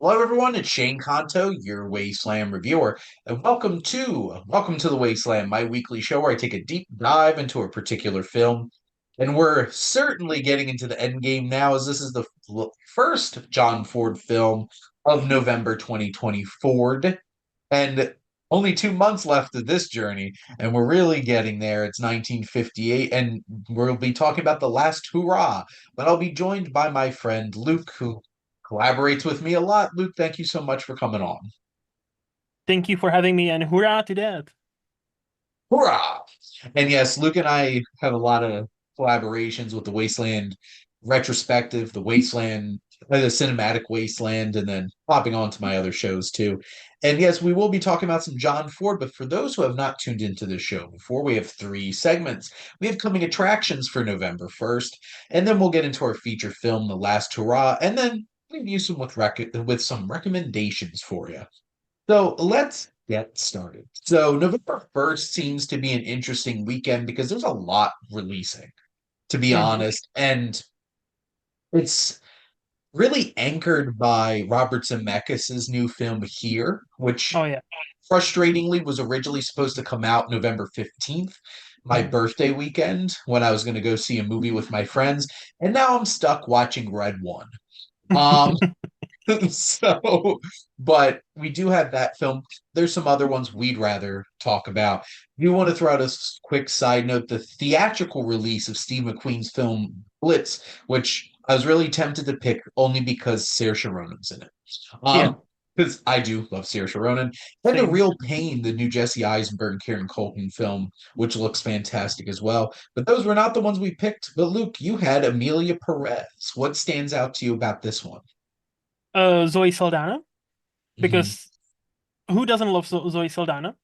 Hello, everyone. It's Shane Kanto, your Wasteland reviewer, and welcome to the Wasteland, my weekly show where I take a deep dive into a particular film. And we're certainly getting into the end game now, as this is the first John Ford film of November 2024, and only 2 months left of this journey, and we're really getting there. It's 1958, and we'll be talking about The Last Hurrah. But I'll be joined by my friend Luke, who collaborates with me a lot. Luke, thank you so much for coming on. Thank you for having me, and hurrah to that. Hurrah! And yes, Luke and I have a lot of collaborations with the Wasteland retrospective, the cinematic Wasteland, and then popping on to my other shows too. And yes, we will be talking about some John Ford, but for those who have not tuned into the show before, we have three segments. We have coming attractions for November 1st, and then we'll get into our feature film, The Last Hurrah, and then review some with some recommendations for you. So let's get started. So November 1st seems to be an interesting weekend because there's a lot releasing, to be Mhm. honest. And it's really anchored by Robert Zemeckis' new film Here, which Oh yeah. frustratingly was originally supposed to come out November 15th, my Mhm. birthday weekend, when I was going to go see a movie with my friends. And now I'm stuck watching Red One. Um, so, but we do have that film. There's some other ones we'd rather talk about. You want to throw out a quick side note: the theatrical release of Steve McQueen's film Blitz, which I was really tempted to pick only because Saoirse Ronan's in it. Yeah, Because I do love Saoirse Ronan, and The same. Real Pain, the new Jesse Eisenberg, Kieran Culkin film, which looks fantastic as well. But those were not the ones we picked. But Luke, you had Emilia Perez. What stands out to you about this one? Zoe Saldana, Mhm. because who doesn't love Zoe Saldana?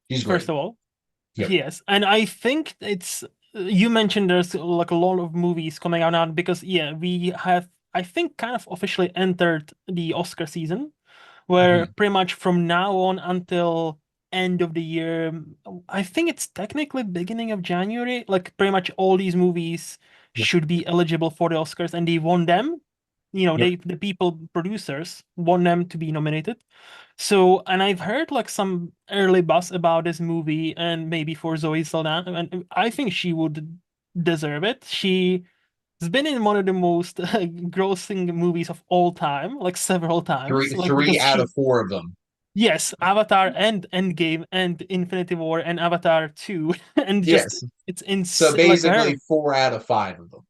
He's First great. of all, Yep. yes, and I think it's you mentioned there's like a lot of movies coming out now because yeah, we have I think kind of officially entered the Oscar season, where Mhm. pretty much from now on until end of the year, I think it's technically beginning of January, like pretty much all these movies Yep. should be eligible for the Oscars and they won them. Yep. The people producers want them to be nominated. So, and I've heard like some early buzz about this movie and maybe for Zoe Saldana, and I think she would deserve it. She has been in one of the most grossing movies of all time, like several times, like Three because out she, of four of them. yes, Avatar and Endgame and Infinity War and Avatar 2, and just Yes. it's So insane. Like her, basically, four out of five of them.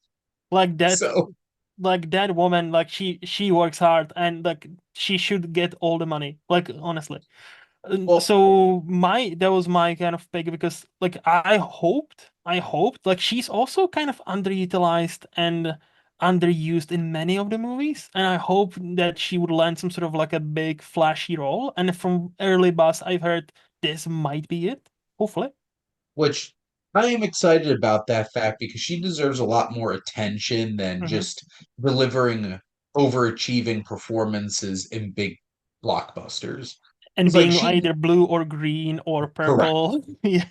like that So, like that woman, like she works hard and like she should get all the money, like honestly. well, So my that was my kind of pick because like I hoped like she's also kind of underutilized and underused in many of the movies, and I hope that she would land some sort of like a big flashy role. And from early buzz, I've heard this might be it. Hopefully. which I am excited about that fact because she deserves a lot more attention than Hmm. just delivering overachieving performances in big blockbusters. And It's like being she, either blue or green or correct. purple. Yeah.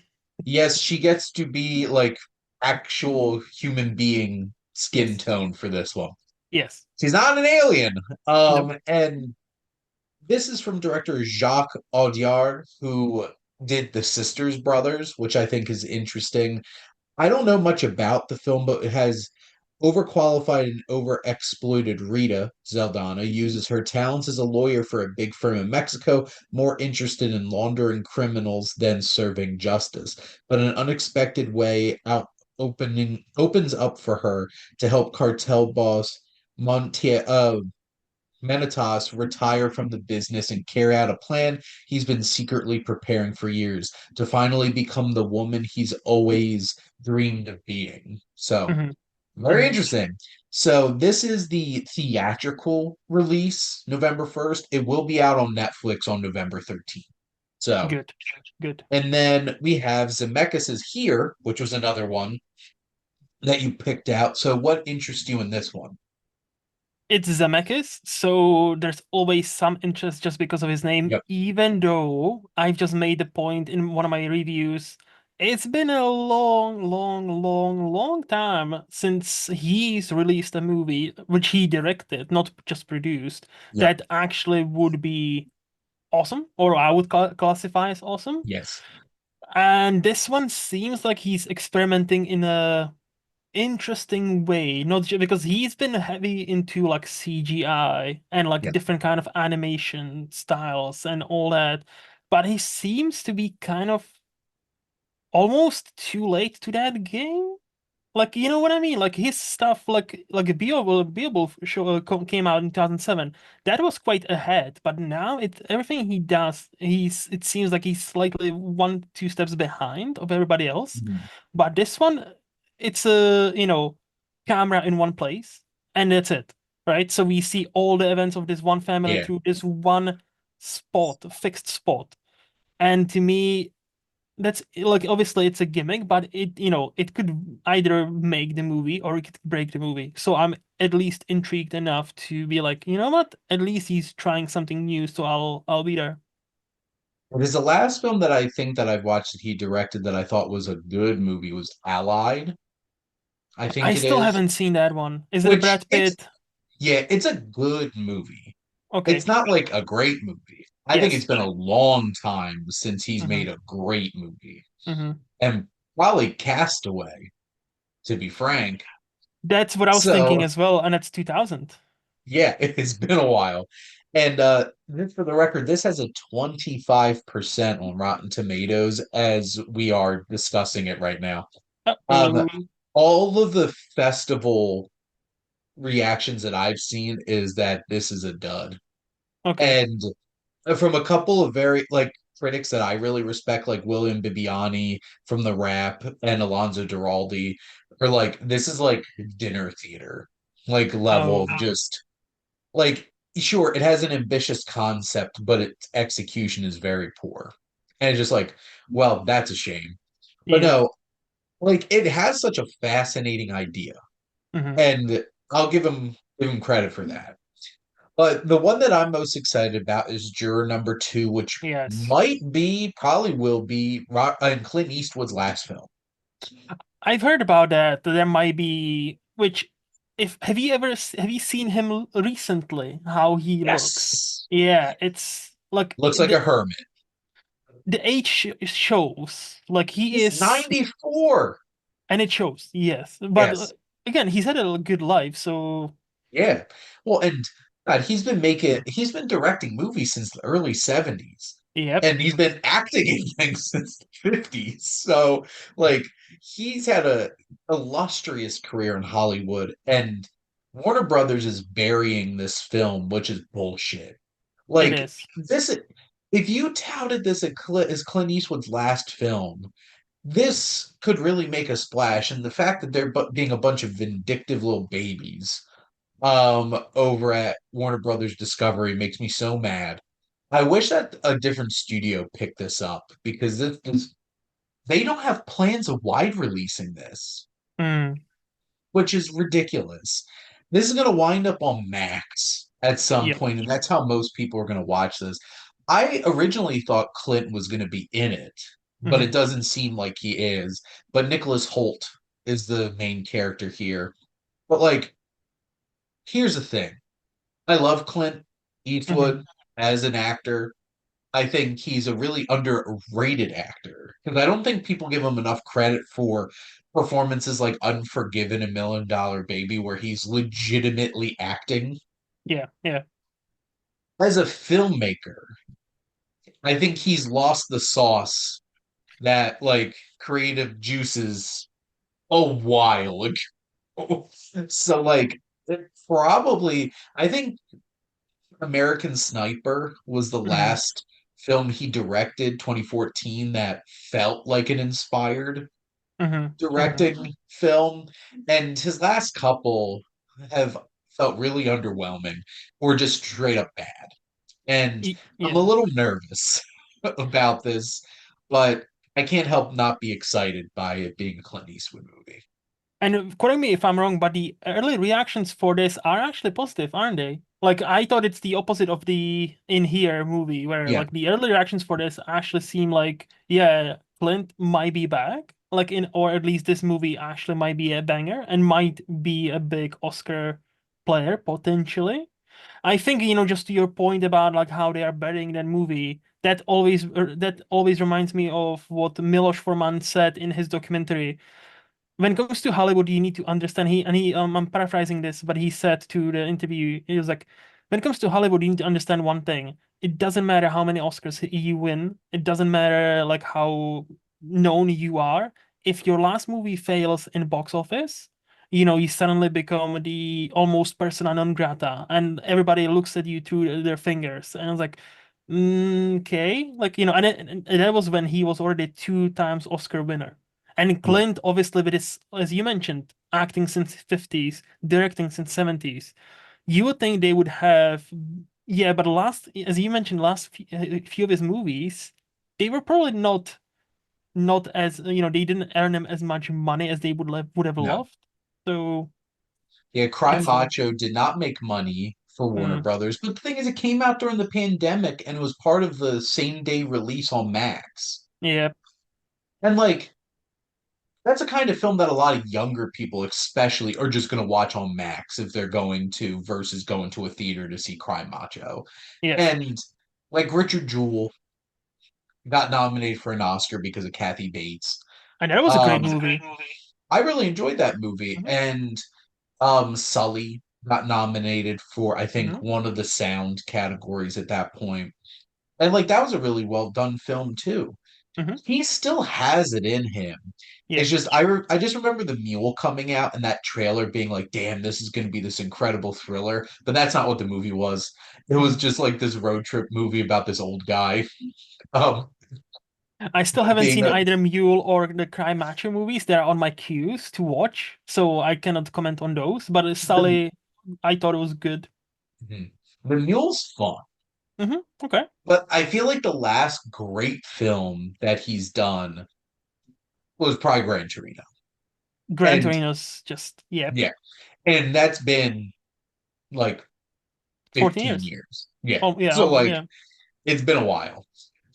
Yes, she gets to be like actual human being skin Yes. tone for this one. Yes. She's not an alien. No. And this is from director Jacques Audiard, who did The Sisters Brothers, which I think is interesting. I don't know much about the film, but it has overqualified and overexploited Rita Zeldana uses her talents as a lawyer for a big firm in Mexico, more interested in laundering criminals than serving justice. But an unexpected way out opening opens up for her to help cartel boss Monte Menitas retire from the business and carry out a plan he's been secretly preparing for years to finally become the woman he's always dreamed of being. So, Hmm. very Hmm. interesting. So, this is the theatrical release, November 1st. It will be out on Netflix on November 13th. So, Good. Good. and then we have Zemeckis' Here, which was another one that you picked out. So, what interests you in this one? It's Zemeckis, so there's always some interest just because of his name, Yep. even though I've just made the point in one of my reviews. It's been a long, long, long, long time since he's released a movie, which he directed, not just produced, Yep. that actually would be awesome, or I would classify as awesome. Yes. And this one seems like he's experimenting in a interesting way, not just because he's been heavy into like CGI and like Yes. different kind of animation styles and all that, but he seems to be kind of almost too late to that game. Like, you know what I mean? Like his stuff, like Beowulf show came out in 2007. That was quite ahead, but now everything he does, it seems like he's slightly one, two steps behind of everybody else. Mhm. But this one, it's a, camera in one place, and that's it, right? So we see all the events of this one family Yeah. through this one spot, fixed spot. And to me, that's like obviously it's a gimmick, but it could either make the movie or it could break the movie. So I'm at least intrigued enough to be like, you know what? At least he's trying something new, so I'll be there. It is the last film that I think that I've watched that he directed that I thought was a good movie was Allied. I I think it still is. haven't seen that one. Is it a Which Brad it's Pitt? yeah, it's a good movie. It's Okay. not like a great movie. I think it's Yes. been a long time since he's Mm-hmm. made a great movie. Mm-hmm. And probably Castaway, to be frank. That's what I was thinking So as well, and that's 2000. yeah, it's been a while. And just for the record, this has a 25% on Rotten Tomatoes as we are discussing it right now. Um, Uh-oh. all of the festival reactions that I've seen is that this is a dud. Okay. And from a couple of very like critics that I really respect, like William Bibiani from The Wrap and Alonso Duralde, are like, this is like dinner theater, like level of Oh, just like, sure, it has an ambitious concept, but its execution is very poor. And it's just like, well, that's a shame. But yeah. no, like it has such a fascinating idea. Mm-hmm. And I'll give him credit for that. But the one that I'm most excited about is Juror number two, which Yes. probably will be Clint Eastwood's last film. I've heard about that. There might be, which, if have you seen him recently? How he looks? Yes. Yeah, it's like Looks like a hermit. the age shows. Like he He's is, 94. and it shows. Yes, but Yes. again, he's had a good life. So Yeah. Well, and God, he's been directing movies since the early 70s. yep. And he's been acting in things since the 50s. So, like, he's had a illustrious career in Hollywood, and Warner Brothers is burying this film, which is bullshit. It Like, is. this, if you touted this as Clint Eastwood's last film, this could really make a splash. And the fact that they're being a bunch of vindictive little babies over at Warner Brothers Discovery makes me so mad. I wish that a different studio picked this up because they don't have plans of wide releasing this, Mm, which is ridiculous. This is going to wind up on Max at some yep. point, and that's how most people are going to watch this. I originally thought Clint was going to be in it, but Hmm. it doesn't seem like he is. But Nicholas Holt is the main character here. But like, here's the thing. I love Clint Hmm. Eastwood as an actor. I think he's a really underrated actor because I don't think people give him enough credit for performances like Unforgiven and Million Dollar Baby, where he's legitimately acting. Yeah. Yeah. As a filmmaker, I think he's lost the sauce that like creative juices a while ago. So like it probably I think American Sniper was the Hmm. last film he directed, 2014, that felt like an inspired Hmm. Hmm. directing film. And his last couple have felt really underwhelming or just straight up bad. And I'm a Yeah. little nervous about this, but I can't help not be excited by it being a Clint Eastwood movie. And correct me if I'm wrong, but the early reactions for this are actually positive, aren't they? Like I thought it's the opposite of the In Here movie, where Yeah. like the early reactions for this actually seem like, yeah, Clint might be back, like in, or at least this movie actually might be a banger and might be a big Oscar player potentially. I think, just to your point about like how they are burying that movie, that always reminds me of what Milos Forman said in his documentary. When it comes to Hollywood, you need to understand I'm paraphrasing this, but he said to the interview, he was like, when it comes to Hollywood, you need to understand one thing. It doesn't matter how many Oscars you win. It doesn't matter like how known you are. If your last movie fails in box office, you suddenly become the almost persona non grata, and everybody looks at you through their fingers. And it's like, okay, like and that was when he was already two times Oscar winner. And Yeah. Clint, obviously, with his, as you mentioned, acting since 50s, directing since 70s, you would think they would have, yeah, but as you mentioned, last few of his movies, they were probably not as, they didn't earn them as much money as they would have No. loved. So Yeah, Cry it's, Macho did not make money for Warner mm, Brothers, but the thing is, it came out during the pandemic and was part of the same day release on Max. yeah, And like, that's a kind of film that a lot of younger people, especially, are just going to watch on Max if they're going to versus going to a theater to see Cry Macho. yes. And like Richard Jewell got nominated for an Oscar because of Kathy Bates. And that was a great movie. I really enjoyed that movie, Hmm. and Sully got nominated for I think Hmm. one of the sound categories at that point. And like that was a really well done film too. Hmm. He still has it in him. Yeah. It's just I just remember the mule coming out and that trailer being like, "Damn, this is going to be this incredible thriller." But that's not what the movie was. It was Hmm. just like this road trip movie about this old guy. Um, I still haven't being seen a either Mule or the Cry Macho movies. They're on my queues to watch, so I cannot comment on those. But the Sully, I thought it was good. the mule's fun. Okay. But I feel like the last great film that he's done was probably Gran Torino. Gran And Torino's just, yeah, yeah, and that's been like 14 15 years. years. Yeah. Oh, yeah, So like yeah. it's been a while.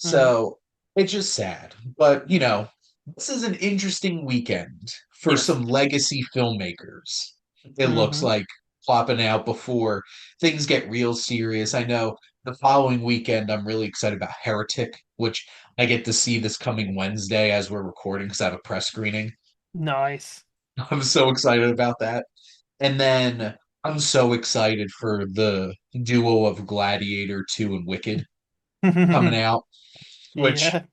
Hmm. So it's just sad. But this is an interesting weekend for Yes. some legacy filmmakers. It looks Hmm. like plopping out before things get real serious. I know the following weekend I'm really excited about Heretic, which I get to see this coming Wednesday as we're recording because I have a press screening. Nice. I'm so excited about that. And then I'm so excited for the duo of Gladiator 2 and Wicked coming out, which Yeah.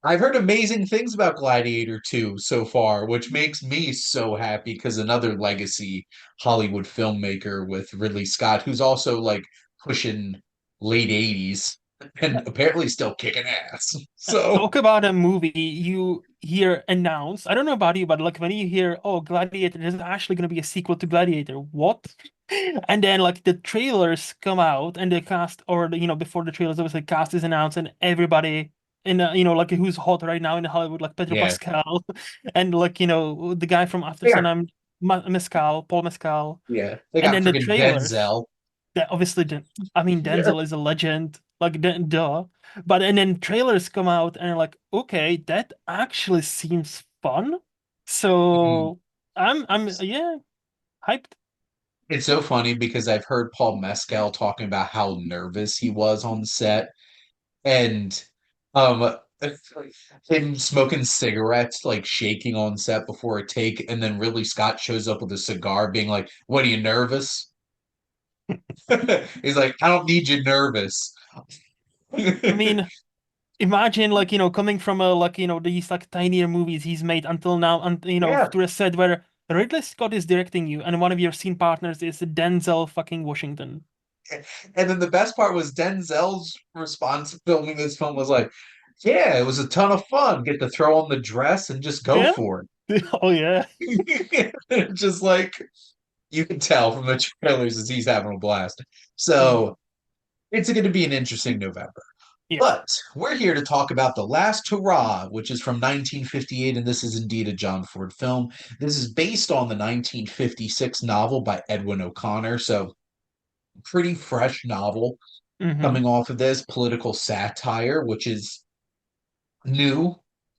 I've heard amazing things about Gladiator 2 so far, which makes me so happy because another legacy Hollywood filmmaker with Ridley Scott, who's also like pushing late 80s and apparently still kicking ass. So, Talk about a movie you hear announced. I don't know about you, but like when you hear, oh, Gladiator, there's actually going to be a sequel to Gladiator. What? And then like the trailers come out and the cast, or before the trailers, obviously cast is announced and everybody in like who's hot right now in Hollywood, like Pedro yeah. Pascal and like the guy from After Yeah. Sun, Paul Mescal, Yeah. They and got then the freaking trailers. Denzel. That obviously, I mean, Yeah. Denzel is a legend, like duh. But and then trailers come out and like, okay, that actually seems fun. Mhm. So I'm yeah, hyped. It's so funny because I've heard Paul Mescal talking about how nervous he was on set and um him smoking cigarettes, like shaking on set before a take, and then Ridley Scott shows up with a cigar being like, "What, are you nervous?" He's like, "I don't need you nervous." I mean, imagine like coming from a like these like tinier movies he's made until now, and Yeah. to a set where Ridley Scott is directing you, and one of your scene partners is Denzel fucking Washington. And then the best part was Denzel's response to filming this film was like, "Yeah, it was a ton of fun. Get to throw on the dress and just go Yeah. for Oh yeah. it." Just like you can tell from the trailers that he's having a blast. Mhm. So it's going to be an interesting November. Yeah. But we're here to talk about The Last Hurrah, which is from 1958, and this is indeed a John Ford film. This is based on the 1956 novel by Edwin O'Connor, so pretty fresh novel Hmm. coming off of this political satire, which is new It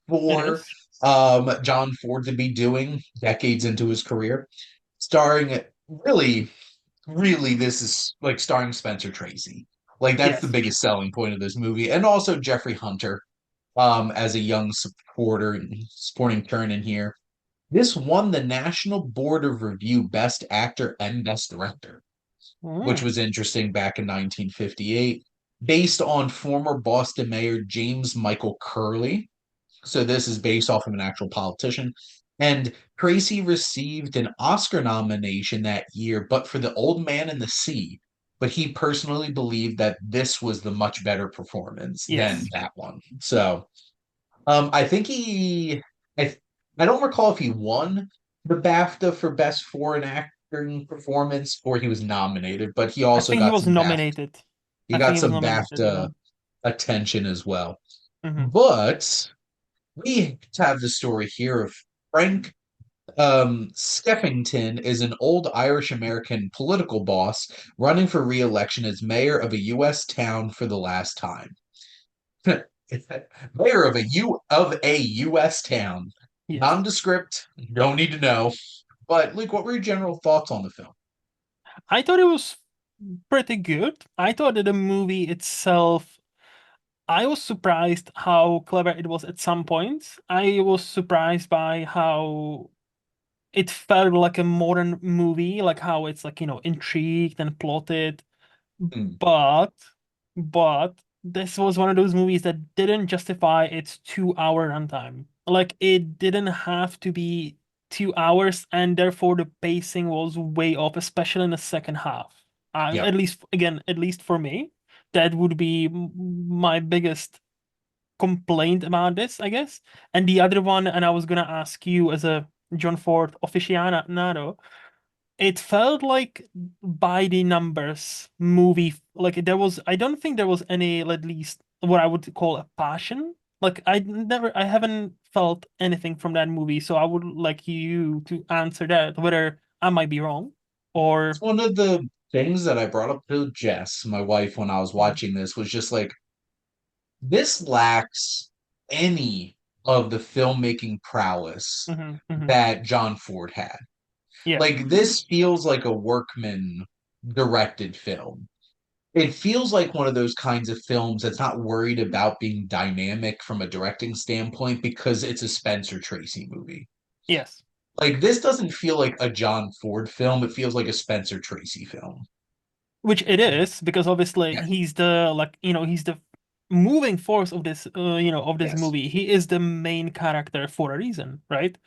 for is. John Ford to be doing decades into his career, starring really, really, this is like starring Spencer Tracy. Like that's the Yes. biggest selling point of this movie, and also Jeffrey Hunter as a young supporting turn in here. This won the National Board of Review Best Actor and Best Director, which Mm. was interesting back in 1958, based on former Boston Mayor James Michael Curley. So this is based off of an actual politician. And Tracy received an Oscar nomination that year, but for The Old Man and the Sea. But he personally believed that this was the much better performance than Yes. that one. So I think I, I don't recall if he won the BAFTA for Best Foreign Acting Performance or he was nominated, but he I also think he got was some BAFTA. nominated. He I think got he was some nominated, yeah. BAFTA attention as well. Hmm. But we have the story here of Frank Skeffington is an old Irish American political boss running for re-election as mayor of a U.S. town for the last time. Mayor of a U.S. town. Yes. Nondescript, don't need to know. But Luke, what were your general thoughts on the film? I thought it was pretty good. I thought that the movie itself, I was surprised how clever it was at some points. I was surprised by how it felt like a modern movie, like how it's like, intrigued and plotted. Hmm, But, but this was one of those movies that didn't justify its 2 hour runtime. Like it didn't have to be 2 hours, and therefore the pacing was way off, especially in the second half. yeah. At least, again, at least for me, that would be my biggest complaint about this, I guess. And the other one, and I was gonna ask you as a John Ford aficionado, it felt like by the numbers movie. Like there was, I don't think there was any, at least what I would call a passion. Like I haven't felt anything from that movie. So I would like you to answer that, whether I might be wrong It's or. one of the things that I brought up to Jess, my wife, when I was watching this, was just like, this lacks any of the filmmaking prowess Mhm, mhm. that John Ford had. Yeah. Like, this feels like a workman directed film. It feels like one of those kinds of films that's not worried about being dynamic from a directing standpoint because it's a Spencer Tracy movie. Yes. Like, this doesn't feel like a John Ford film. It feels like a Spencer Tracy film. Which it is, because obviously Yes. he's the, like, he's the moving force of this, of this Yes. movie. He is the main character for a reason, right?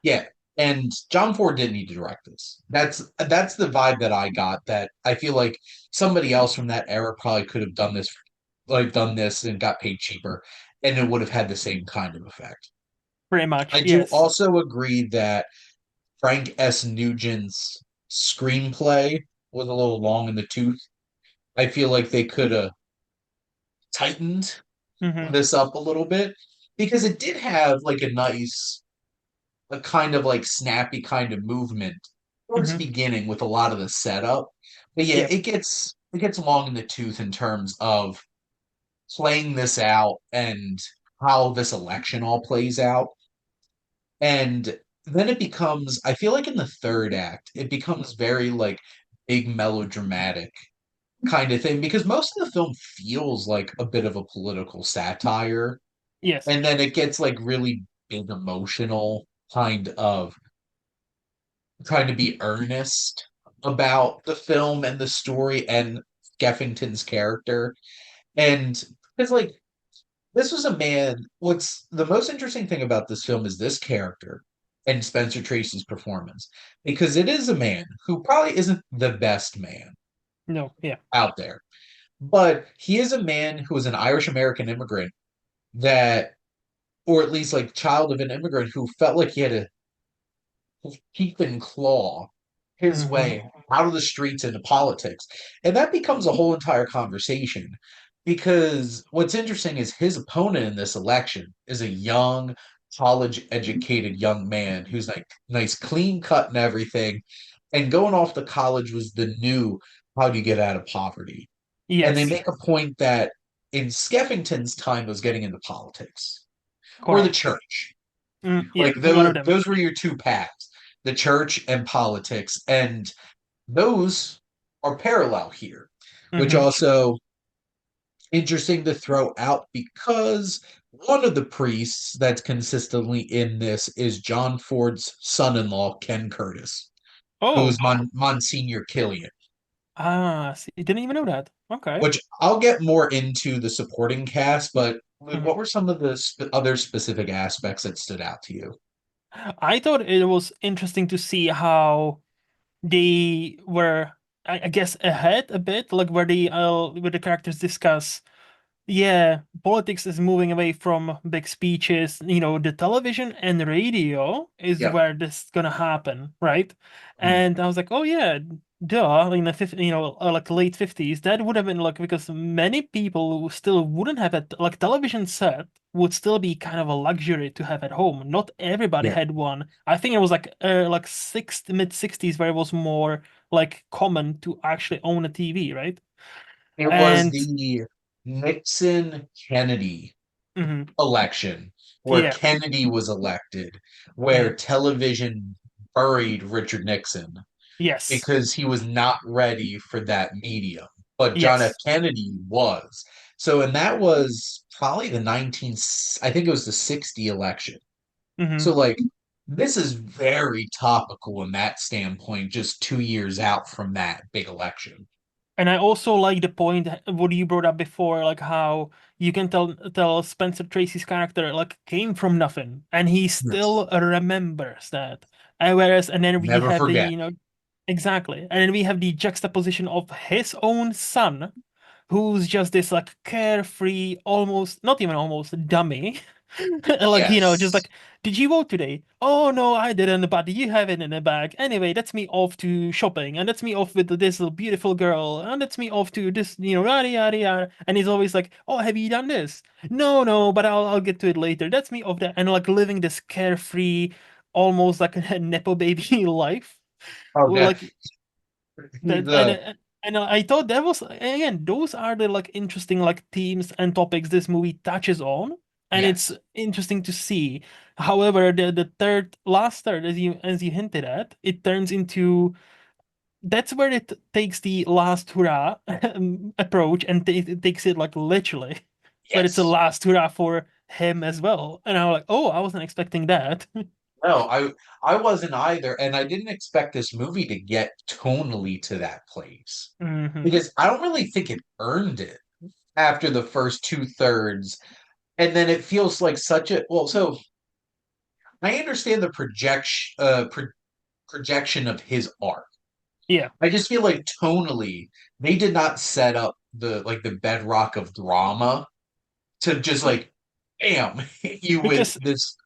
Yeah. And John Ford didn't need to direct this. That's the vibe that I got, that I feel like somebody else from that era probably could have done this and got paid cheaper, and it would have had the same kind of effect. Pretty much, I do yes. also agree that Frank S. Nugent's screenplay was a little long in the tooth. I feel like they could have tightened Hmm. this up a little bit because it did have like a kind of like snappy kind of movement towards the Hmm. beginning with a lot of the setup. But yeah, Yep. it gets long in the tooth in terms of playing this out and how this election all plays out. And then it becomes, I feel like in the third act, it becomes very like big melodramatic kind of thing because most of the film feels like a bit of a political satire. Yes. And then it gets like really big emotional, kind of trying to be earnest about the film and the story and Geffington's character. And it's like this was a man. What's the most interesting thing about this film is this character and Spencer Tracy's performance, because it is a man who probably isn't the best man No. Yeah. out there, but he is a man who is an Irish American immigrant that, or at least like child of an immigrant who felt like he had to teeth and claw his Hmm. way out of the streets into politics. And that becomes a whole entire conversation because what's interesting is his opponent in this election is a young, college educated young man who's like nice, clean cut and everything. And going off to college was the new how do you get out of poverty. And they Yes. make a point that in Skeffington's time was getting into politics. or the Correct. church. Yeah, Like one of those them. those were your two paths, the church and politics, and those are parallel here, which Hmm. also interesting to throw out because one of the priests that's consistently in this is John Ford's son-in-law, Ken Curtis, who's Oh, Monsignor Killian, see, didn't even know that. Okay. which I'll get more into the supporting cast, but Mhm. what were some of the other specific aspects that stood out to you? I thought it was interesting to see how they were, I guess, ahead a bit, like where the characters discuss. Yeah, politics is moving away from big speeches. The television and radio is Yep. where this is gonna happen, right? Mhm. And I was like, oh yeah, duh. In the 50, like late 50s, that would have been like because many people who still wouldn't have it, like television set would still be kind of a luxury to have at home. Not everybody Yeah. had one. I think it was like mid 60s where it was more like common to actually own a TV, right? It was And the Nixon Kennedy mhm, election where yeah. Kennedy was elected, where Mhm. television buried Richard Nixon Yes. because he was not ready for that medium. But John F. Yes. Kennedy was. So, and that was probably the 19, I think it was the 60 election. Hmm. So, like, this is very topical in that standpoint, just 2 years out from that big election. And I also like the point what you brought up before, like how you can tell Spencer Tracy's character like came from nothing, and he Yes. still remembers that. And then we Never have the forget. exactly, and then we have the juxtaposition of his own son, who's just this like carefree, almost not even almost dummy. Like, just Yes. like, did you vote today? Oh no, I didn't, but you have it in the bag. Anyway, that's me off to shopping, and that's me off with this little beautiful girl, and that's me off to this, yada yada yada. And he's always like, oh, have you done this? No, no, but I'll get to it later. That's me off that, and like living this carefree, almost like a nepo baby life. Oh, Well, like he's that and I thought that was again those are the like interesting like themes and topics this movie touches on, and it's yes. interesting to see. However, the last third, as you hinted at, it turns into that's where it takes the last hurrah approach and it takes it like literally, where it's a Yes. last hurrah for him as well. And I'm like, oh, I wasn't expecting that. No, I wasn't either, and I didn't expect this movie to get tonally to that place Hmm. because I don't really think it earned it after the first two thirds, and then it feels like such a well. So I understand the projection of his art. Yeah, I just feel like tonally they did not set up the bedrock of drama to just like, bam, hit you with because this.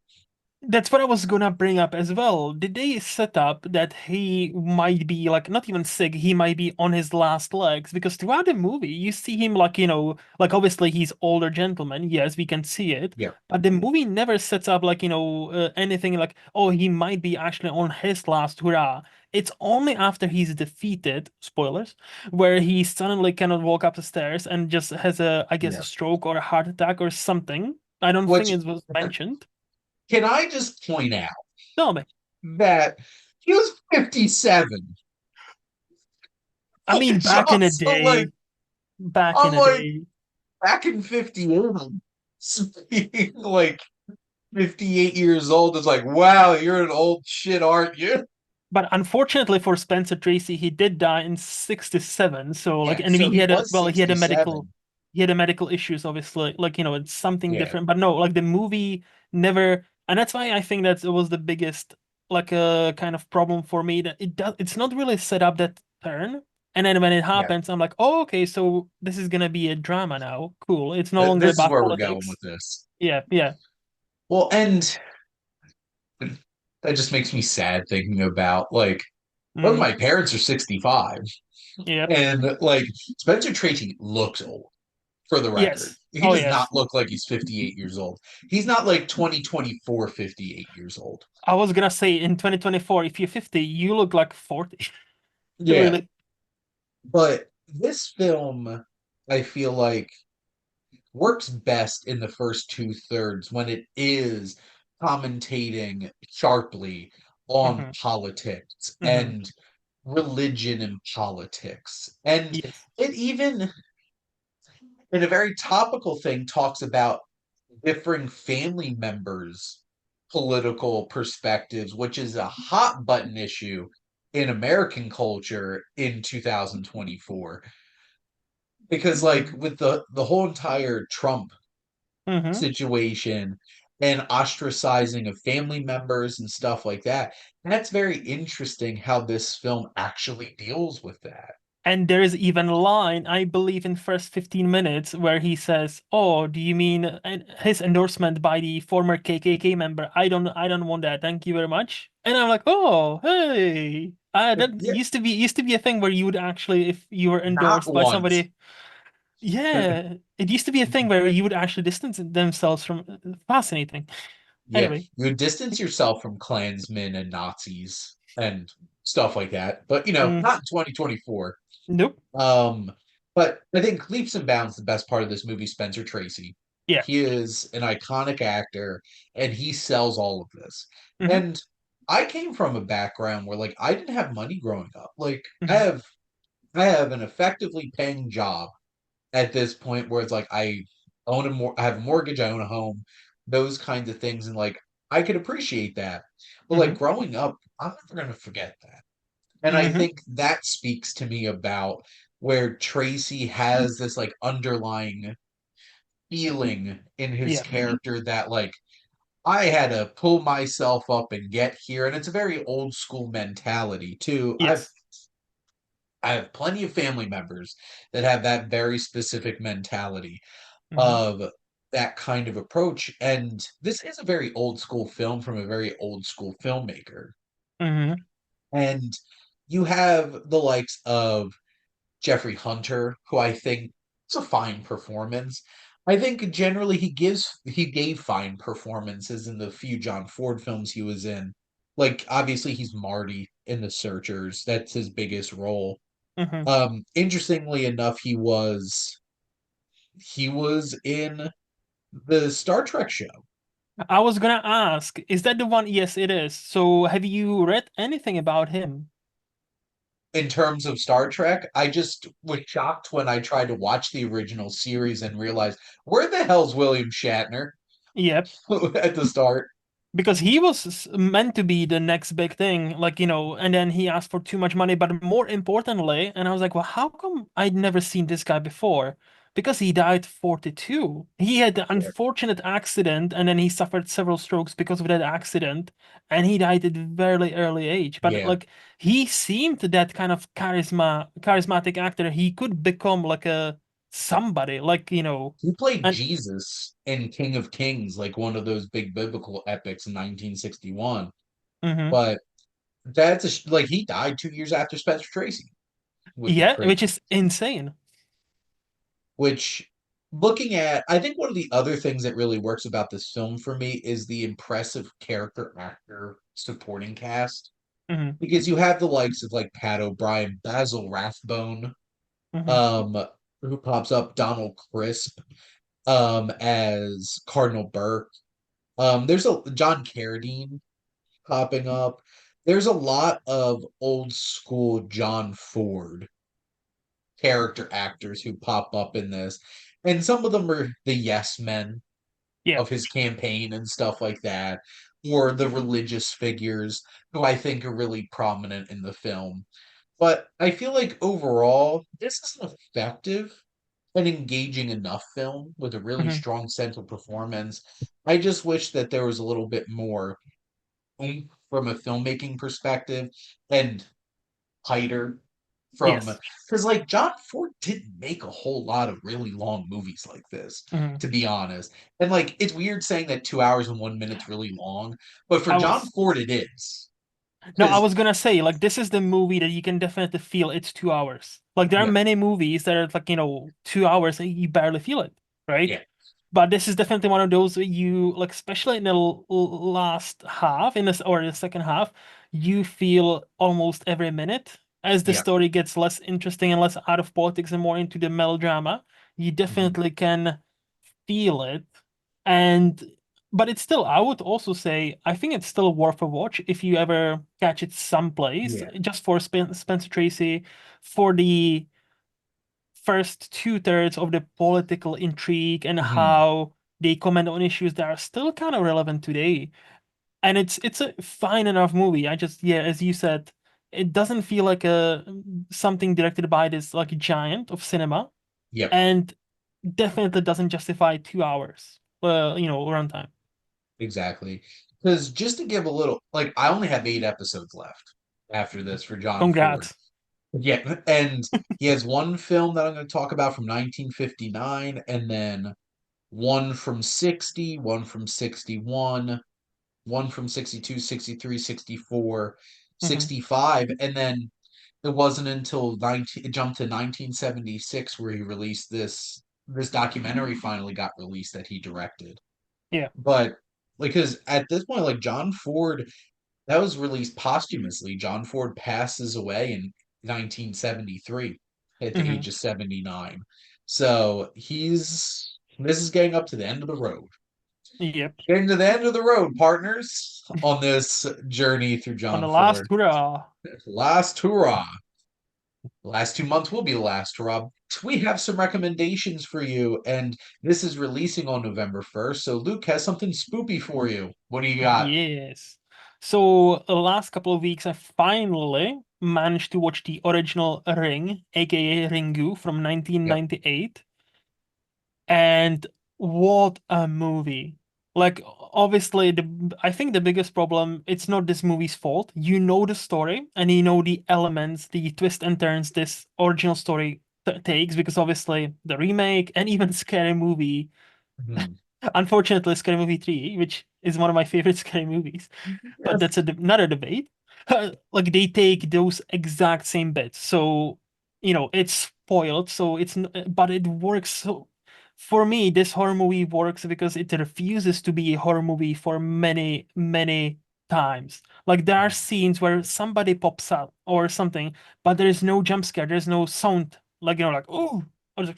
that's what I was gonna bring up as well. Did they set up that he might be like not even sick, he might be on his last legs? Because throughout the movie, you see him like, like obviously he's older gentleman. Yes, we can see it. Yeah, But the movie never sets up like, anything like, oh, he might be actually on his last hurrah. It's only after he's defeated, spoilers, where he suddenly cannot walk up the stairs and just has I guess, a yeah. stroke or a heart attack or something. I don't think Which it was mentioned. can I just point out Tell me. that he was 57. I mean, Which also like back in I'm the like day. back in 58, being like 58 years old is like, wow, you're an old shit, aren't you? But unfortunately for Spencer Tracy, he did die in 67. So like, Yeah, and so we he had a was well, '67. he had a medical issues, obviously. Like, it's something Yeah, different. But no, like the movie never, and that's why I think that it was the biggest like kind of problem for me that it's not really set up that turn. And then when it yeah. happens, I'm like, oh, okay, so this is gonna be a drama now. Cool. It's no longer This is about where we're going politics. with this. Yeah, yeah. Well, and that just makes me sad thinking about like both Mm, my parents are 65, yep. and like Spencer Tracy looks old. For the record, Yes. he Oh, does not yes. look like he's 58 years old. He's not like 2024 58 years old. I was gonna say in 2024, if you're 50, you look like 40. Yeah, Really. but this film, I feel like works best in the first two thirds when it is commentating sharply on Hmm. politics Hmm. and religion and politics. And Yes. it even, in a very topical thing, talks about differing family members' political perspectives, which is a hot button issue in American culture in 2024. Because like with the whole entire Trump Hmm. situation and ostracizing of family members and stuff like that, that's very interesting how this film actually deals with that. And there is even a line, I believe, in first 15 minutes where he says, "Oh, do you mean his endorsement by the former KKK member? I don't want that. Thank you very much." And I'm like, "Oh, hey." That Yeah, used to be a thing where you would actually, if you were not endorsed by once. somebody, yeah, it used to be a thing where you would actually distance themselves from fascinating. Yeah, Anyway, you would distance yourself from Klansmen and Nazis and stuff like that. But mm, not in 2024. nope. Um, but I think leaps and bounds the best part of this movie, Spencer Tracy. Yeah. He is an iconic actor and he sells all of this. Hmm. And I came from a background where like I didn't have money growing up. Like Hmm. I have an effectively paying job at this point where it's like I have a mortgage, I own a home, those kinds of things, and like I could appreciate that. But like Hmm. growing up, I'm never gonna forget that. And I Hmm. think that speaks to me about where Tracy has this like underlying feeling in his Yeah. character that like I had to pull myself up and get here. And it's a very old school mentality too. Yes. I have plenty of family members that have that very specific mentality Hmm. of that kind of approach. And this is a very old school film from a very old school filmmaker. Hmm. And you have the likes of Jeffrey Hunter, who I think is a fine performance. I think generally he gave fine performances in the few John Ford films he was in. Like obviously he's Marty in The Searchers. That's his biggest role. Hmm. Interestingly enough, he was in the Star Trek show. I was gonna ask, is that the one? Yes, it is. So have you read anything about him? In terms of Star Trek, I just was shocked when I tried to watch the original series and realized where the hell's William Shatner Yep. at the start. Because he was meant to be the next big thing, like, and then he asked for too much money. But more importantly, and I was like, well, how come I'd never seen this guy before? Because he died 42. He had an Yeah. unfortunate accident, and then he suffered several strokes because of that accident, and he died at a very early age. But Yeah. like, he seemed that kind of charismatic actor. He could become like a somebody, like, He played and Jesus in King of Kings, like one of those big biblical epics in 1961. mhm. But that's like he died 2 years after Spencer Tracy, which is Yeah, which crazy. is insane. Which, looking at, I think one of the other things that really works about this film for me is the impressive character actor supporting cast. Hmm. Because you have the likes of like Pat O'Brien, Basil Rathbone, Hmm. um, who pops up, Donald Crisp, as Cardinal Burke. There's a John Carradine popping up. There's a lot of old school John Ford character actors who pop up in this. And some of them are the yes men Yeah. of his campaign and stuff like that, or the religious figures who I think are really prominent in the film. But I feel like overall, this is an effective and engaging enough film with a really Hmm. strong central performance. I just wish that there was a little bit more oomph from a filmmaking perspective and tighter from Yes. because like John Ford didn't make a whole lot of really long movies like this, Hmm. to be honest. And like it's weird saying that 2 hours and 1 minute's really long, but for I John was Ford it is. no, I Because was gonna say, like, this is the movie that you can definitely feel it's 2 hours. Like, there are yeah, many movies that are like, 2 hours and you barely feel it, right? yeah, But this is definitely one of those where you like, especially in the last half, in this or the second half, you feel almost every minute as the yeah. story gets less interesting and less out of politics and more into the melodrama. You Mhm. definitely can feel it. And but it's still, I would also say, I think it's still worth a watch if you ever catch it someplace, Yeah. just for Spencer Tracy, for the first two-thirds of the political intrigue and Mhm. how they comment on issues that are still kind of relevant today. And it's a fine enough movie. I just, yeah, as you said, it doesn't feel like a something directed by this like giant of cinema, Yep. and definitely doesn't justify 2 hours, runtime. Exactly. Because just to give a little, like, I only have 8 episodes left after this for John Ford. Congrats. Yeah, and he has one film that I'm going to talk about from 1959, and then one from 60, one from 61, one from 62, 63, 64, Hmm. 65, and then it wasn't until 19 it jumped to 1976 where he released this documentary finally got released that he directed. Yeah. But like, because at this point, like John Ford, that was released posthumously. John Ford passes away in 1973 at the age Hmm. of 79. So this is getting up to the end of the road. Yep. Getting to the end of the road, partners, on this journey through On John the last Ford. hurrah. Last hurrah. The last 2 months will be the last hurrah. We have some recommendations for you, and this is releasing on November 1st. So Luke has something spoopy for you. What do you got? Yes. So the last couple of weeks, I finally managed to watch the original Ring, aka Ringu, from Yep. 1998. And what a movie. Like, obviously, I think the biggest problem, it's not this movie's fault. You know the story and you know the elements, the twists and turns this original story takes, because obviously the remake and even Scary Movie, Mhm. unfortunately, Scary Movie 3, which is one of my favorite scary movies, but Yes. that's another debate. Like, they take those exact same bits. So, it's spoiled. So but it works. So for me, this horror movie works because it refuses to be a horror movie for many, many times. Like, there are scenes where somebody pops out or something, but there is no jump scare. There's no sound. Like, like, oh, I was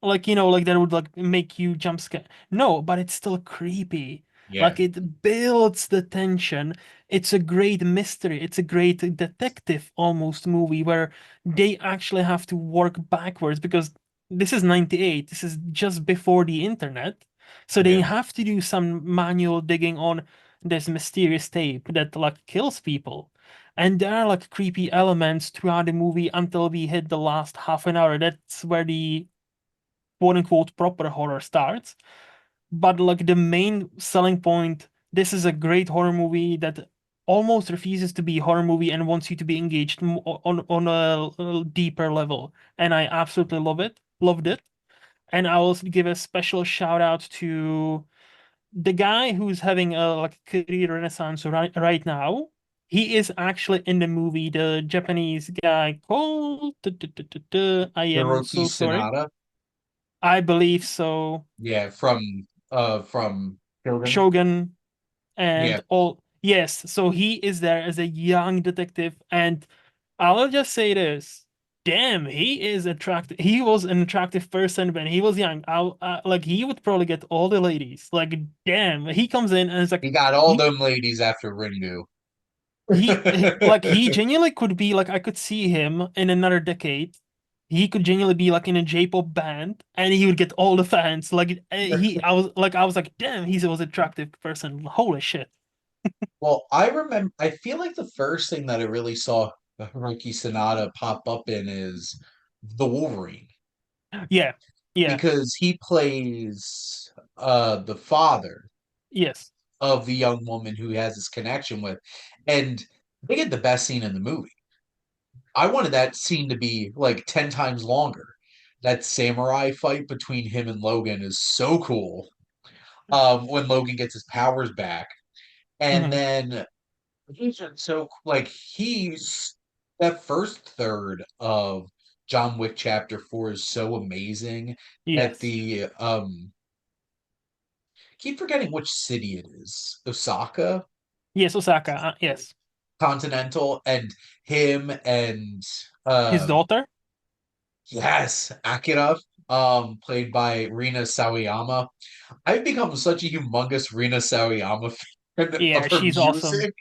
like that would like make you jump scare. No, but it's still creepy. Yeah. Like, it builds the tension. It's a great mystery. It's a great detective almost movie where they actually have to work backwards, because this is 98. This is just before the internet. So they Yeah. have to do some manual digging on this mysterious tape that like kills people. And there are like creepy elements throughout the movie until we hit the last half an hour. That's where the quote unquote proper horror starts. But like the main selling point, this is a great horror movie that almost refuses to be a horror movie and wants you to be engaged on a deeper level. And I absolutely loved it. And I will give a special shout out to the guy who's having a like career renaissance right now. He is actually in the movie, the Japanese guy called I am Hiroki so sorry. Sanada. I believe so. Yeah, from Shogun. Shogun and Yeah. all. Yes, so he is there as a young detective, and I'll just say this. Damn, he is attractive. He was an attractive person when he was young. Like, he would probably get all the ladies. Like, damn, he comes in and it's like He got all he them ladies after Ringu. like he genuinely could be like, I could see him in another decade. He could genuinely be like in a J-pop band, and he would get all the fans. Like, I was like, damn, he was an attractive person. Holy shit. Well, I remember. I feel like the first thing that I really saw Hiroki Sanada pop up in is the Wolverine Yeah, yeah, because he plays the father yes. of the young woman who he has this connection with, and they get the best scene in the movie. I wanted that scene to be like 10 times longer. That samurai fight between him and Logan is so cool. When Logan gets his powers back. And Hmm. then he's just so like he's that first third of John Wick Chapter 4 is so amazing at Yes. the keep forgetting which city it is. Osaka Yes, Osaka. Yes. Continental and him and His uh daughter. yes, Akira. played by Rina Sawayama. I've become such a humongous Rina Sawayama fan Yeah, of her she's awesome. music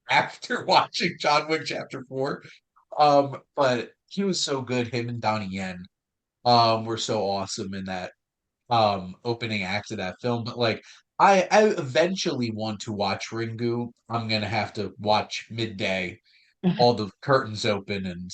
after watching John Wick Chapter 4. But he was so good. Him and Donnie Yen were so awesome in that opening act of that film. But like I eventually want to watch Ringu. I'm gonna have to watch midday, all the curtains open and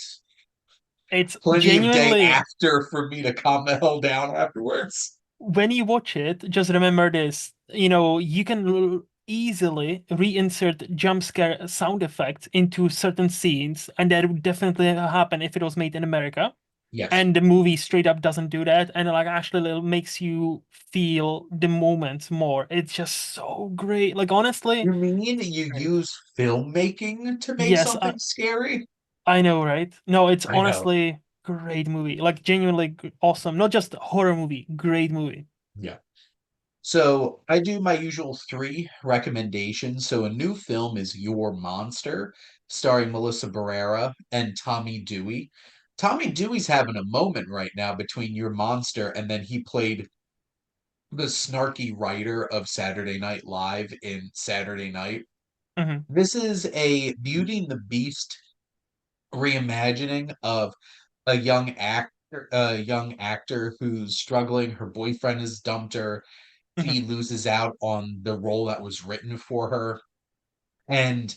It's plenty of day genuinely, after for me to calm the hell down afterwards. when you watch it, just remember this. You can easily reinsert jump scare sound effects into certain scenes, and that would definitely happen if it was made in America. Yes. And the movie straight up doesn't do that, and like actually makes you feel the moments more. It's just so great. Like honestly, You mean you great. use filmmaking to make Yes, something scary? I know, right? No, it's I know. honestly great movie. Like genuinely awesome. Not just a horror movie, great movie. Yeah. So I do my usual three recommendations. So a new film is Your Monster, starring Melissa Barrera and Tommy Dewey. Tommy Dewey's having a moment right now between Your Monster and then he played the snarky writer of Saturday Night Live in Saturday Night. Hmm. This is a Beauty and the Beast reimagining of a young actor who's struggling. Her boyfriend has dumped her. Hmm. She loses out on the role that was written for her, and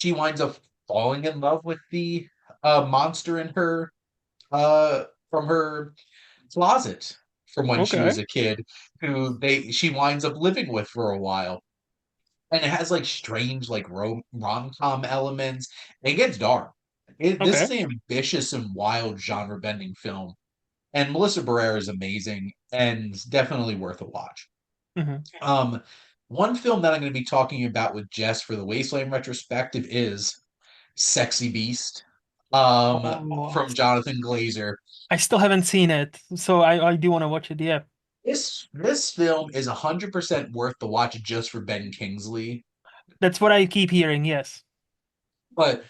she winds up falling in love with the monster in her from her closet from when she was Okay. a kid, who they she winds up living with for a while. And it has like strange like rom-com elements. It gets dark. This is Okay. an ambitious and wild genre bending film, and Melissa Barrera is amazing and definitely worth a watch. Hmm. Um, one film that I'm going to be talking about with Jess for the Wasteland retrospective is Sexy Beast, Oh, from Jonathan Glazer. I still haven't seen it, so I do want to watch it. Yeah, This film is 100% worth the watch just for Ben Kingsley, that's what I keep hearing. Yes. but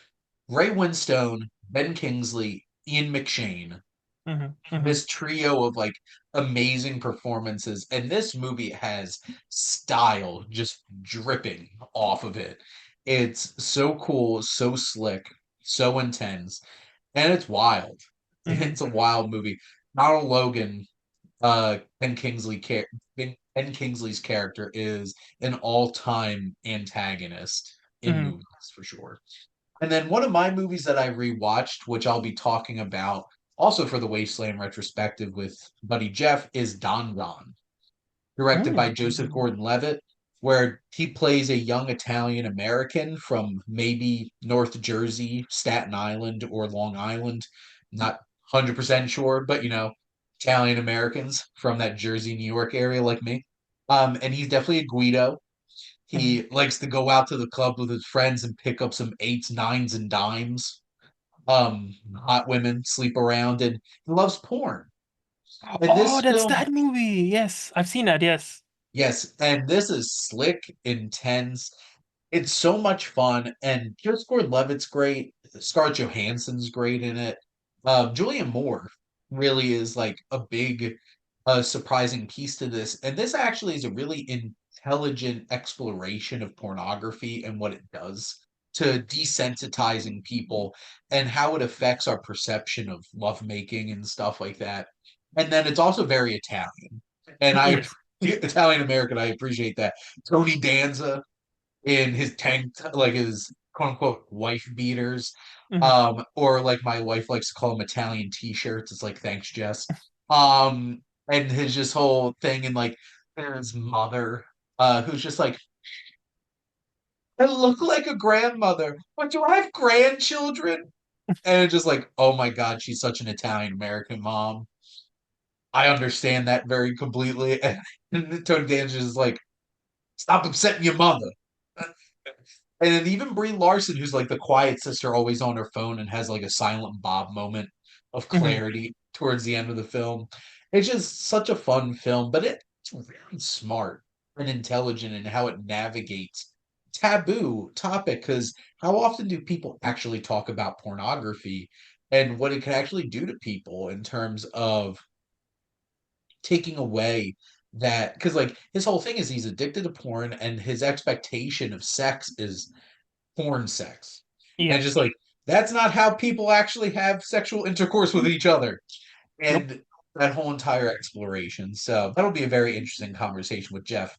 Ray Winstone, Ben Kingsley, Ian McShane, Hmm. Hmm. this trio of like amazing performances, and this movie has style just dripping off of it. It's so cool, so slick, so intense, and it's wild. Hmm. It's a wild movie. Donald Logan, Ben Kingsley's character is an all-time antagonist in Hmm. movies for sure. And then one of my movies that I rewatched, which I'll be talking about also for the Wasteland retrospective with Buddy Jeff, is Don Don, directed by Joseph Hmm. Gordon-Levitt, where he plays a young Italian American from maybe North Jersey, Staten Island, or Long Island. Not 100% sure, but Italian Americans from that Jersey, New York area like me. And he's definitely a Guido. Hmm. He likes to go out to the club with his friends and pick up some eights, nines, and dimes. Hot women sleep around, and he loves porn. And Oh, this that's film, that movie. Yes, I've seen that. Yes. yes, and this is slick, intense. It's so much fun, and Joseph Gordon-Levitt's great. Scarlett Johansson's great in it. Julian Moore really is like a big, surprising piece to this, and this actually is a really intelligent exploration of pornography and what it does to desensitizing people and how it affects our perception of lovemaking and stuff like that. And then it's also very Italian, and I Yes. Italian American. I appreciate that. Tony Danza in his like his quote unquote wife beaters, Hmm. or like my wife likes to call them Italian t-shirts. It's like thanks, Jess. Um, and his just whole thing, and like his mother, who's just like, I look like a grandmother, but do I have grandchildren? And it's just like, oh my God, she's such an Italian American mom. I understand that very completely. And Tony Danza is like, stop upsetting your mother. And then even Brie Larson, who's like the quiet sister, always on her phone and has like a silent Bob moment of Hmm. clarity towards the end of the film. It's just such a fun film, but it's really smart and intelligent in how it navigates taboo topic. Because how often do people actually talk about pornography and what it can actually do to people in terms of taking away that because like his whole thing is he's addicted to porn and his expectation of sex is porn sex. Yeah. And just like that's not how people actually have sexual intercourse with each other. Nope. And that whole entire exploration. So that'll be a very interesting conversation with Jeff.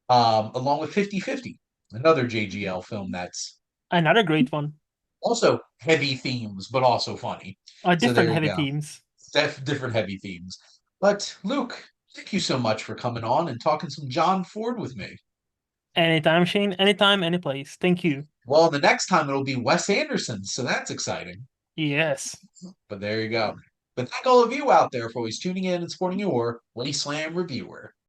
Along with 50/50, another JGL film that's Another great one. also heavy themes, but also funny. So Different there you heavy go. themes. Different heavy themes. But Luke, thank you so much for coming on and talking some John Ford with me. Anytime, Shane. Anytime, any place. Thank you. Well, the next time it'll be Wes Anderson, so that's exciting. Yes. But there you go. But thank all of you out there for always tuning in and supporting your Wasteland reviewer.